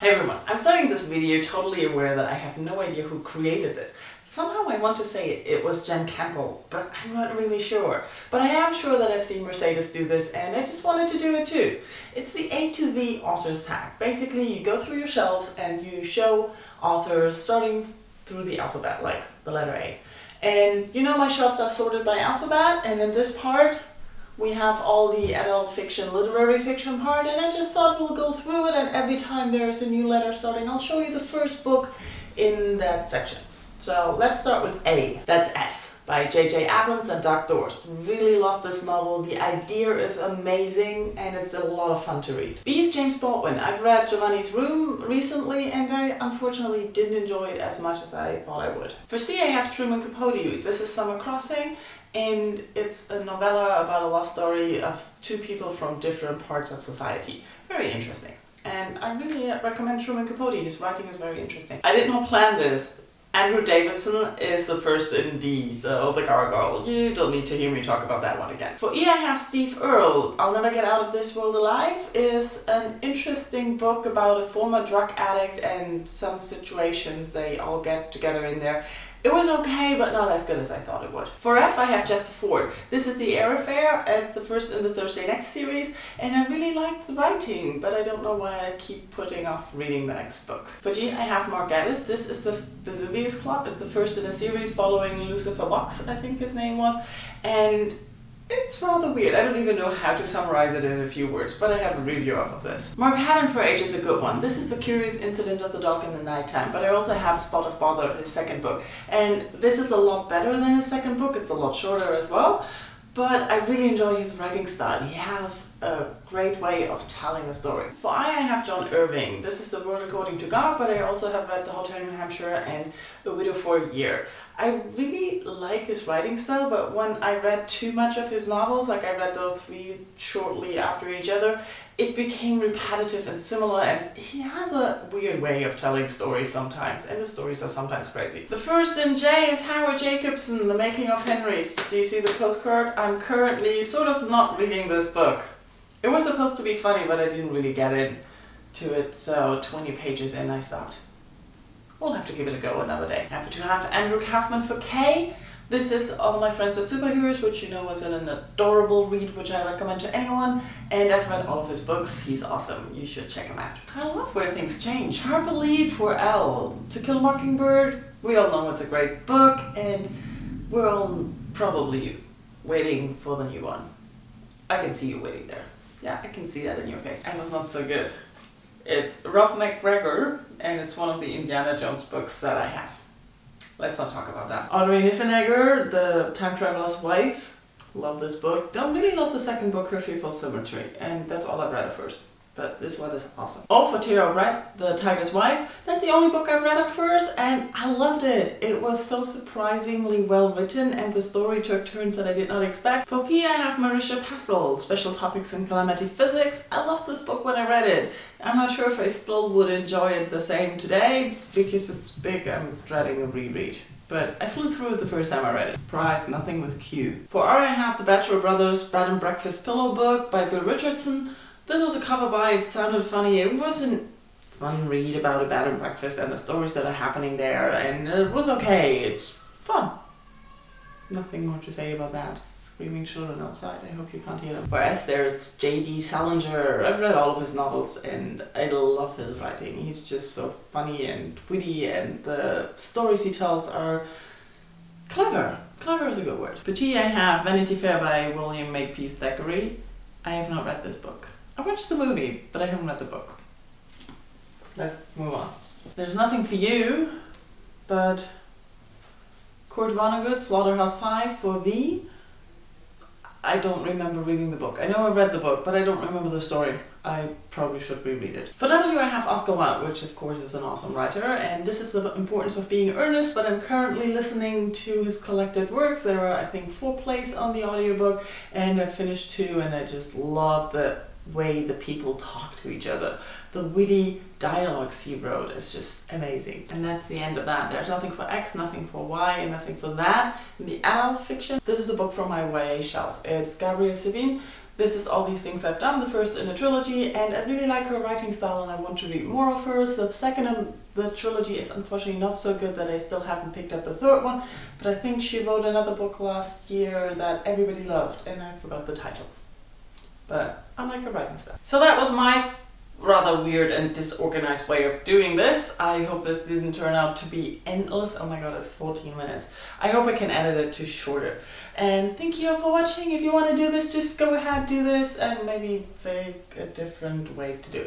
Hey everyone, I'm starting this video totally aware that I have no idea who created this. Somehow I want to say it was Jen Campbell, but I'm not really sure. But I am sure that I've seen Mercedes do this and I just wanted to do it too. It's the A to the authors tag. Basically you go through your shelves and you show authors starting through the alphabet, like the letter A. And you know my shelves are sorted by alphabet, and in this part we have all the adult fiction, literary fiction part, and I just thought we'll go through it, and every time there's a new letter starting, I'll show you the first book in that section. So let's start with A, that's S, by J.J. Abrams and Dark Doors. Really love this novel, the idea is amazing, and it's a lot of fun to read. B is James Baldwin. I've read Giovanni's Room recently, and I unfortunately didn't enjoy it as much as I thought I would. For C, I have Truman Capote. This is Summer Crossing, and it's a novella about a love story of two people from different parts of society. Very interesting. And I really recommend Truman Capote. His writing is very interesting. I did not plan this. Andrew Davidson is the first in D, so The Gargoyle. You don't need to hear me talk about that one again. For E, I have Steve Earle. I'll Never Get Out of This World Alive is an interesting book about a former drug addict and some situations they all get together in there. It was okay, but not as good as I thought it would. For F, I have Jasper Fforde. This is The Air Affair. It's the first in the Thursday Next series, and I really like the writing, but I don't know why I keep putting off reading the next book. For G, I have Mark Gatiss. This is the Vesuvius Club. It's the first in a series following Lucifer Box, I think his name was, and it's rather weird. I don't even know how to summarize it in a few words, but I have a review up of this. Mark Haddon for Age is a good one. This is The Curious Incident of the Dog in the Nighttime, but I also have A Spot of Bother, his second book. And this is a lot better than his second book. It's a lot shorter as well, but I really enjoy his writing style. He has a great way of telling a story. For I have John Irving. This is The World According to God, but I also have read The Hotel New Hampshire and A Widow for a Year. I really like his writing style, but when I read too much of his novels, like I read those three shortly after each other, it became repetitive and similar, and he has a weird way of telling stories sometimes, and the stories are sometimes crazy. The first in J is Howard Jacobson, The Making of Henry's. Do you see the postcard? I'm currently sort of not reading this book. It was supposed to be funny, but I didn't really get into it, so 20 pages in I stopped. We'll have to give it a go another day. Happy to have Andrew Kaufman for K. This is All My Friends Are Superheroes, which you know is an adorable read, which I recommend to anyone. And I've read all of his books. He's awesome. You should check him out. I love Where Things Change. Harper Lee for L. To Kill a Mockingbird. We all know it's a great book, and we're all probably waiting for the new one. I can see you waiting there. Yeah, I can see that in your face. And it's not so good. It's Rob McGregor, and it's one of the Indiana Jones books that I have. Let's not talk about that. Audrey Niffenegger, The Time Traveler's Wife. Love this book. Don't really love the second book, Her Fearful Symmetry, and that's all I've read of hers. But this one is awesome. Oh, for Tara Brett, The Tiger's Wife. That's the only book I've read of hers, and I loved it. It was so surprisingly well written, and the story took turns that I did not expect. For P, I have Marisha Passel, Special Topics in Calamity Physics. I loved this book when I read it. I'm not sure if I still would enjoy it the same today, because it's big. I'm dreading a reread. But I flew through it the first time I read it. Surprise, nothing with Q. For R, I have The Batchelor Brothers Bed and Breakfast Pillow Book by Bill Richardson. This was a cover by, it sounded funny. It wasn't fun read about a bed and breakfast and the stories that are happening there, and it was okay. It's fun. Nothing more to say about that. Screaming children outside, I hope you can't hear them. For S, there's J.D. Salinger. I've read all of his novels and I love his writing. He's just so funny and witty, and the stories he tells are clever. Clever is a good word. For T, I have Vanity Fair by William Makepeace Thackeray. I have not read this book. I watched the movie, but I haven't read the book. Let's move on. There's nothing for you, but Kurt Vonnegut, Slaughterhouse-Five for V. I don't remember reading the book. I know I read the book, but I don't remember the story. I probably should reread it. For W, I have Oscar Wilde, which of course is an awesome writer, and this is The Importance of Being Earnest, but I'm currently listening to his collected works. There are, I think, 4 plays on the audiobook, and I finished 2, and I just love the way the people talk to each other. The witty dialogues he wrote is just amazing. And that's the end of that. There's nothing for X, nothing for Y, and nothing for that. In the adult fiction, this is a book from my YA shelf. It's Gabrielle Savin, This is all these things I've done, the first in a trilogy, and I really like her writing style and I want to read more of hers. The second in the trilogy is unfortunately not so good that I still haven't picked up the third one, but I think she wrote another book last year that everybody loved and I forgot the title. But I like her writing style. So that was my rather weird and disorganized way of doing this. I hope this didn't turn out to be endless. Oh my god, it's 14 minutes. I hope I can edit it to shorter. And thank you all for watching. If you want to do this, just go ahead, do this, and maybe fake a different way to do it.